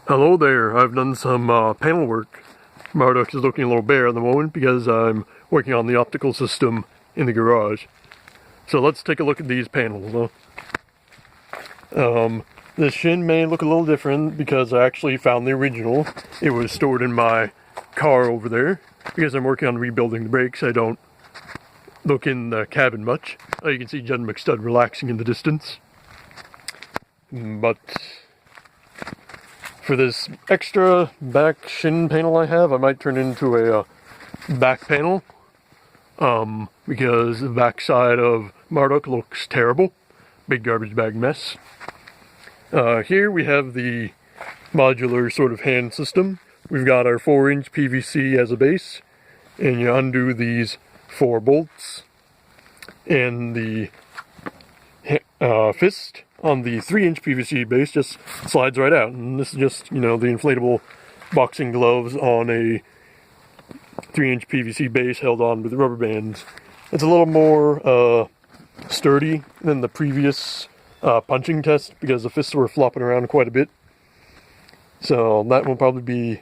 Hello there, I've done some panel work. Marduk is looking a little bare at the moment because I'm working on the optical system in the garage. So let's take a look at these panels. The shin may look a little different because I actually found the original. It was stored in my car over there. Because I'm working on rebuilding the brakes, I don't look in the cabin much. You can see Jen McStud relaxing in the distance. But for this extra back shin panel I have, I might turn it into a back panel. Because the back side of Marduk looks terrible. Big garbage bag mess. Here we have the modular sort of hand system. We've got our 4-inch PVC as a base, and you undo these 4 bolts, and the fist on the 3-inch PVC base just slides right out. And this is just, the inflatable boxing gloves on a 3-inch PVC base held on with rubber bands. It's a little more sturdy than the previous punching test because the fists were flopping around quite a bit. So that will probably be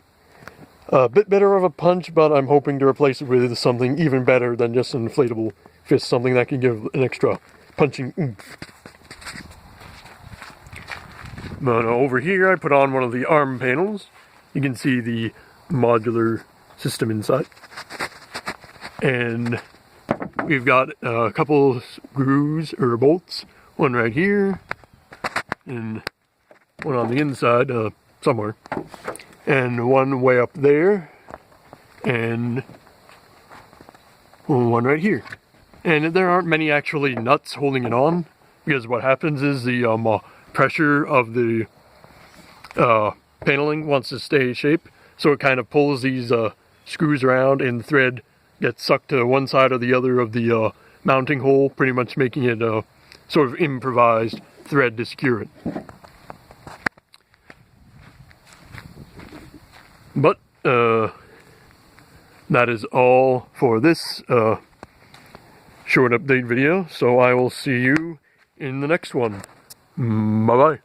a bit better of a punch, but I'm hoping to replace it with something even better than just an inflatable fist, something that can give an extra punching oomph. But over here I put on one of the arm panels. You can see the modular system inside. And we've got a couple screws or bolts, one right here, and one on the inside somewhere, and one way up there, and one right here. And there aren't many actually nuts holding it on, because what happens is the pressure of the paneling wants to stay in shape, so it kind of pulls these screws around, and the thread gets sucked to one side or the other of the mounting hole, pretty much making it a sort of improvised thread to secure it. But that is all for this short update video, so I will see you in the next one. Bye-bye.